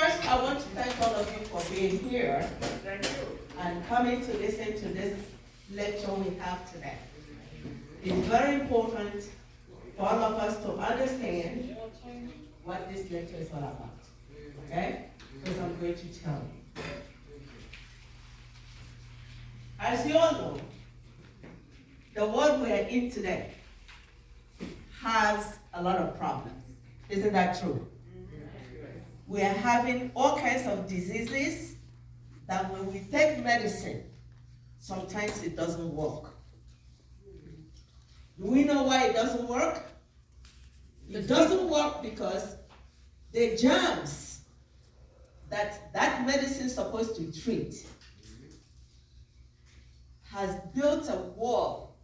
first, I want to thank all of you for being here. Thank you. And coming to listen to this lecture we have today. It's very important for all of us to understand what this lecture is all about. Okay? Because I'm going to tell you. As you all know, the world we are in today has a lot of problems. Isn't that true? We are having all kinds of diseases that when we take medicine, sometimes it doesn't work. Do we know why it doesn't work? It doesn't work because the germs that medicine is supposed to treat has built a wall,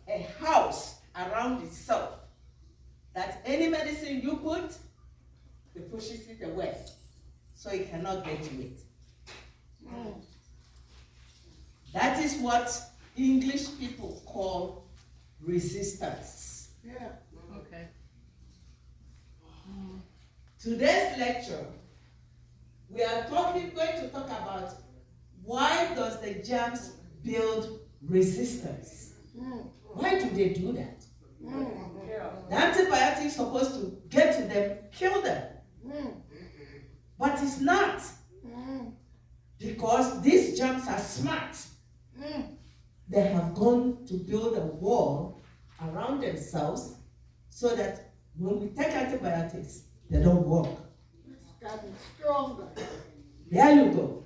a house around itself, that any medicine you put, it pushes it away, so it cannot get to it. That is what English people call resistance. Yeah. Okay. Today's lecture, we are going to talk about why does the germs build resistance? Why do they do that? The antibiotic is supposed to get to them, kill them. But it's not. Because these germs are smart. They have gone to build a wall around themselves so that when we take antibiotics, they don't work. It's gotten stronger. There you go.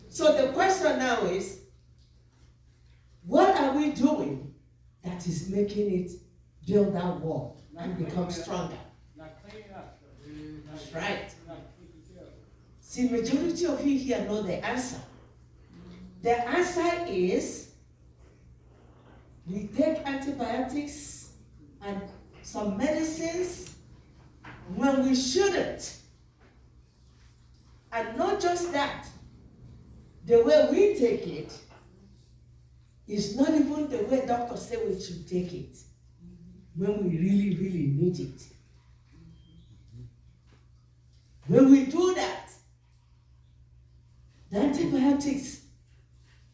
So the question now is, what are we doing that is making it build that wall and become stronger? That's right. See, majority of you here know the answer. The answer is we take antibiotics and some medicines when we shouldn't. And not just that, the way we take it is not even the way doctors say we should take it when we really, really need it. When we do that, the antibiotics,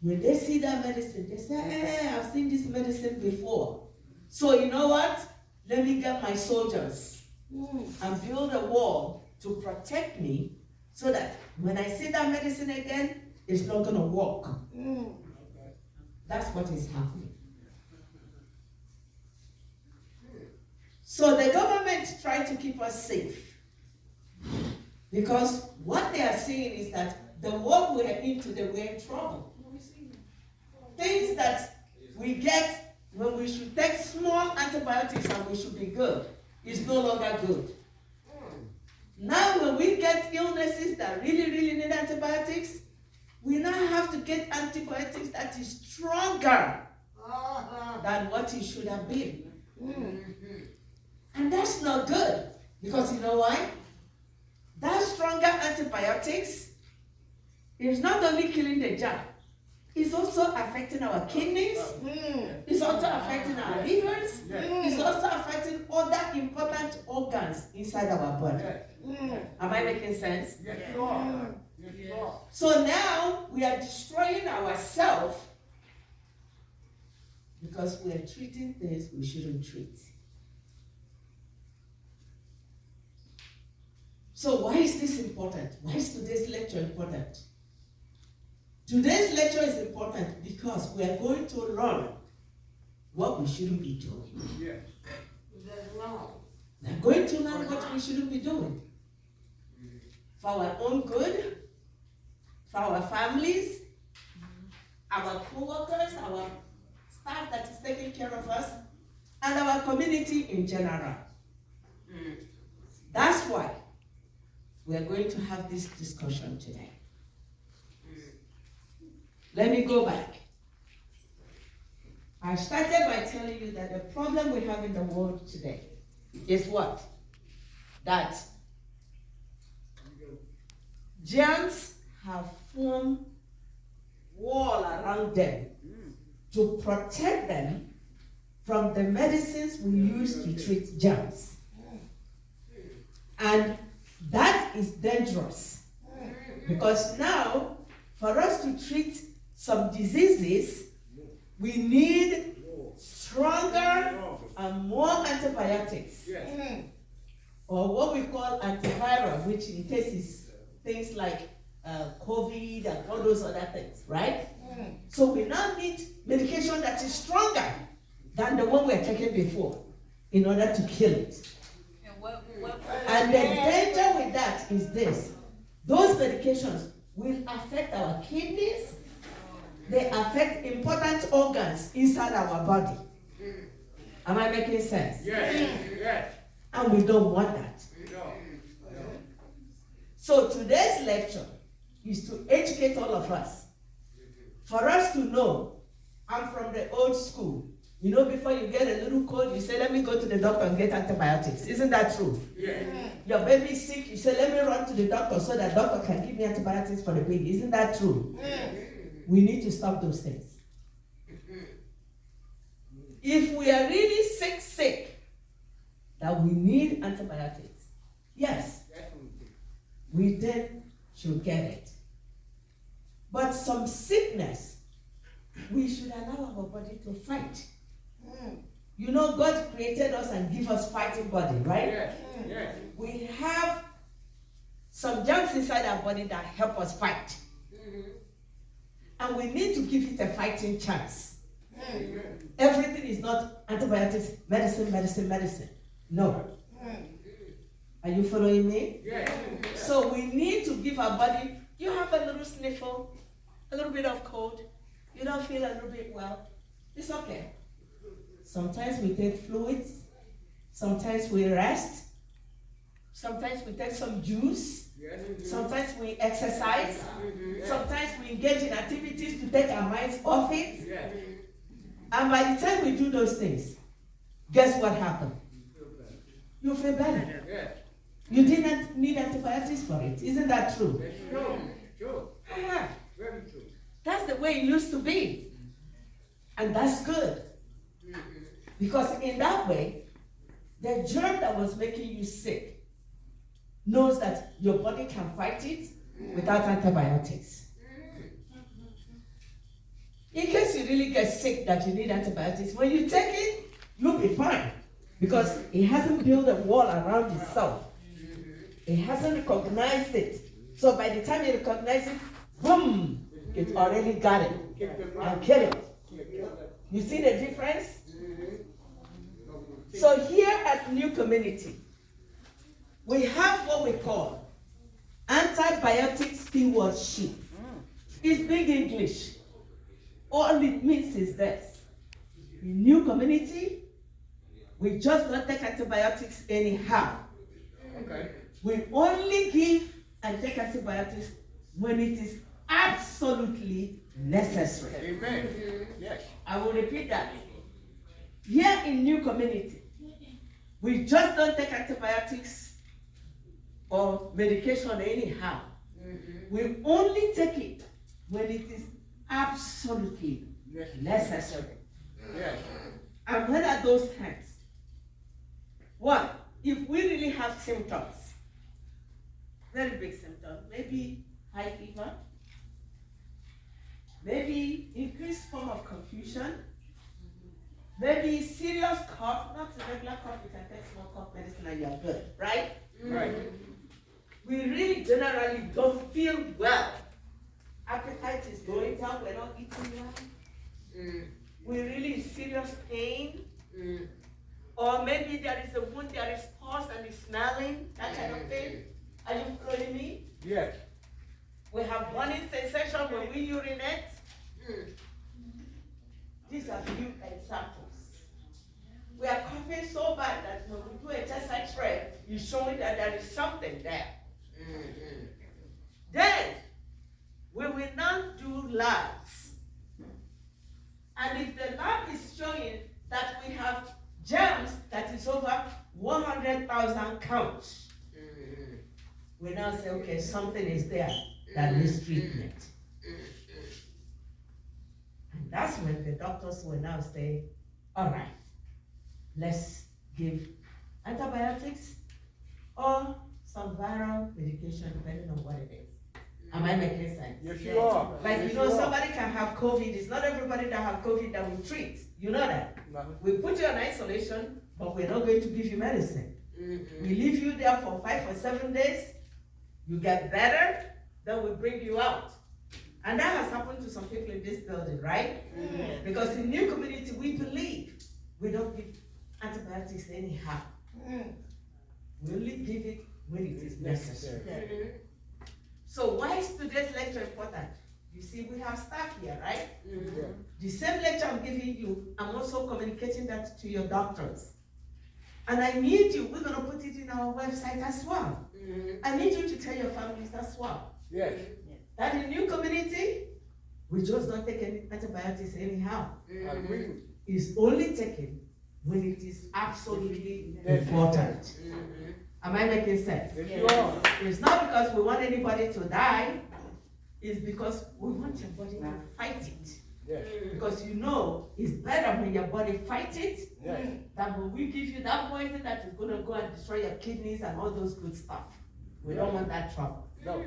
when they see that medicine, they say, hey, I've seen this medicine before. So you know what? Let me get my soldiers and build a wall to protect me so that when I see that medicine again, it's not going to work. That's what is happening. So the government try to keep us safe because what they are saying is that the world we are in today, we're in trouble. Things that we get when we should take small antibiotics and we should be good is no longer good. Now when we get illnesses that really, really need antibiotics, we now have to get antibiotics that is stronger than what it should have been. And that's not good. Because you know why? That stronger antibiotics is not only killing the germ, it's also affecting our kidneys, it's also affecting our livers, it's also affecting other important organs inside our body. Am I making sense? Yes, you are. Yes, you are. So now we are destroying ourselves because we are treating things we shouldn't treat. So why is this important? Why is today's lecture important? Today's lecture is important because we are going to learn what we shouldn't be doing. Yes. We are going to learn what we shouldn't be doing. For our own good, for our families, our co-workers, our staff that is taking care of us, and our community in general. That's why we are going to have this discussion today. Let me go back. I started by telling you that the problem we have in the world today is what? That germs have formed wall around them to protect them from the medicines we use to treat germs. And that is dangerous. Because now, for us to treat some diseases, we need stronger and more antibiotics. Yes. Or what we call antiviral, which in case is things like COVID and all those other things, right? So we now need medication that is stronger than the one we were taking before in order to kill it. And the danger with that is this. Those medications will affect our kidneys. They affect important organs inside our body. Am I making sense? Yes. Yes. And we don't want that. No. So today's lecture is to educate all of us. For us to know, I'm from the old school. You know, before you get a little cold, you say, let me go to the doctor and get antibiotics. Isn't that true? Yes. Your baby's sick, you say, let me run to the doctor so that doctor can give me antibiotics for the baby. Isn't that true? We need to stop those things. If we are really sick, that we need antibiotics, yes, we then should get it. But some sickness, we should allow our body to fight. You know, God created us and give us fighting body, right? Yes. Yes. We have some germs inside our body that help us fight. And we need to give it a fighting chance. Everything is not antibiotics, medicine. No. Are you following me? Yes. So we need to give our body, you have a little sniffle, a little bit of cold, you don't feel a little bit well, it's okay. Sometimes we take fluids, sometimes we rest, sometimes we take some juice, sometimes we exercise, sometimes we engage in activities to take our minds off it. Yes. And by the time we do those things, guess what happened? You feel better. Yes. You didn't need antibiotics for it. Isn't that true? That's true. True. Uh-huh. Very true. That's the way it used to be. And that's good. Because in that way, the germ that was making you sick knows that your body can fight it without antibiotics. In case you really get sick that you need antibiotics, when you take it, you'll be fine. Because it hasn't built a wall around itself. It hasn't recognized it. So by the time you recognize it, boom, it's already got it and kill it. You see the difference? So here at New Community, we have what we call antibiotic stewardship. It's big English. All it means is this. In New Community, we just don't take antibiotics anyhow. Okay. We only give and take antibiotics when it is absolutely necessary. Amen. Yes. I will repeat that. Here in New Community, we just don't take antibiotics or medication anyhow. We only take it when it is absolutely necessary. Yes. And when are those times? One, if we really have symptoms, very big symptoms, maybe high fever, maybe increased form of confusion, maybe serious cough, not a regular cough, you can take small cough medicine and you're good, right? Right. We really generally don't feel well. Appetite is going down, we're not eating well. We're really in serious pain. Or maybe there is a wound, there is pus and it's smelling, that kind of thing. Are you following me? Yes. We have burning sensation when we urinate. These are few examples. We are coughing so bad that when we do a chest X-ray, it's showing that there is something there. Then, we will now do labs. And if the lab is showing that we have germs that is over 100,000 counts, we now say, okay, something is there that needs treatment. And that's when the doctors will now say, all right, let's give antibiotics or some viral medication depending on what it is. Am I making sense? Yes, you are. Like, Yes, you know, are. somebody can have COVID. It's not everybody that have COVID that we treat. You know that. No. We put you on isolation, but we're not going to give you medicine. Mm-hmm. We leave you there for 5 or 7 days. You get better, then we bring you out. And that has happened to some people in this building, right? Mm-hmm. Because in New Community, we believe we don't give antibiotics anyhow. We only give it when it is necessary. Mm-hmm. So why is today's lecture important? You see, we have staff here, right? Mm-hmm. Yeah. The same lecture I'm giving you, I'm also communicating that to your doctors. And I need you, we're gonna put it in our website as well. Mm-hmm. I need you to tell your families as well. Yes. That in New Community, we just don't take any antibiotics anyhow. I agree with you. It's only taken when it is absolutely Yes. important. Mm-hmm. Am I making sense? Yes, you are. It's not because we want anybody to die, it's because we want your body to fight it. Yes. Because you know it's better when your body fights it Yes. than when we give you that poison that is going to go and destroy your kidneys and all those good stuff. We don't want that trouble. No.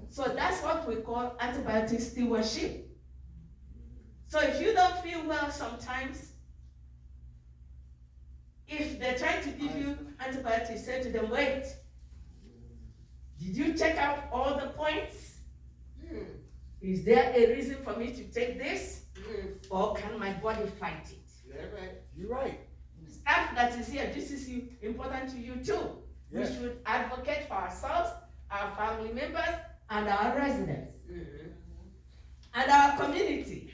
So that's what we call antibiotic stewardship. So if you don't feel well sometimes, if they're trying to give you antibiotics, say to them, wait, did you check out all the points? Is there a reason for me to take this? Or can my body fight it? You're right. Staff that is here, this is important to you too. Yes. We should advocate for ourselves, our family members, and our residents, and our community.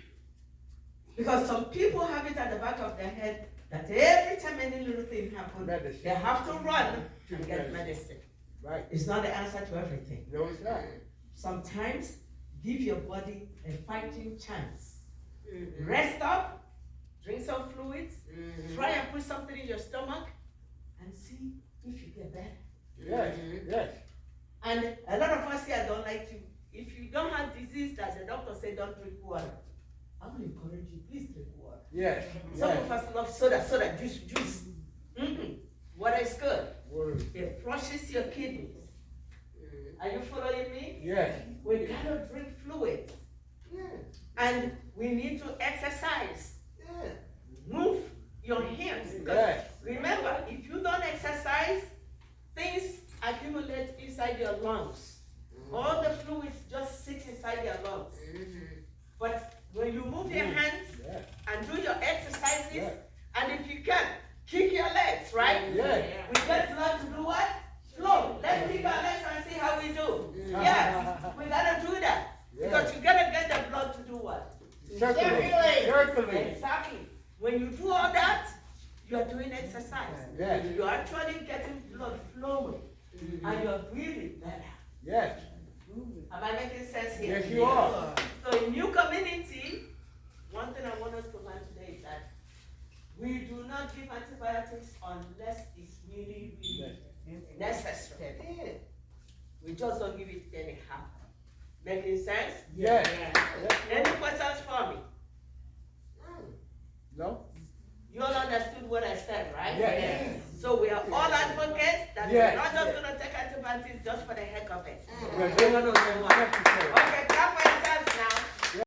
Because some people have it at the back of their head that every time any little thing happens, Medicine. they have to run and get medicine. Right. It's not the answer to everything. No, it's not. Sometimes give your body a fighting chance. Rest up, drink some fluids, try and put something in your stomach, and see if you get better. Yes. Yes. And a lot of us here don't like to, if you don't have disease that the doctor say don't drink water, I will encourage you, please drink water. Yes. Some of us love soda, juice. Water is good. Word. It flushes your kidneys. Are you following me? Yes. We gotta drink fluid. And we need to exercise. Move your hands. Because Yes. remember, if you don't exercise, things accumulate inside your lungs. All the fluids just sit inside your lungs. But when you move your hands Yes. and do your exercises, Yes. and if you can, kick your legs, right? Yes. We get blood to do what? Flow. Let's kick our legs and see how we do. Yes, we gotta do that. Because you gotta get the blood to do what? Circulate. Circulate. Exactly. When you do all that, you are doing exercise. Yes. You are actually getting blood flowing. And you're breathing better. Yes. Am I making sense here? Yes, you are. So in New Community, one thing I want us to learn today is that we do not give antibiotics unless it's really, really necessary. We just don't give it anyhow. Making sense? Yes. Any questions for me? No? You all understood what I said, right? Yes. So we are all advocates that Yes. we're not just going to take antibiotics just for the heck of it. Yes. We're going to do what?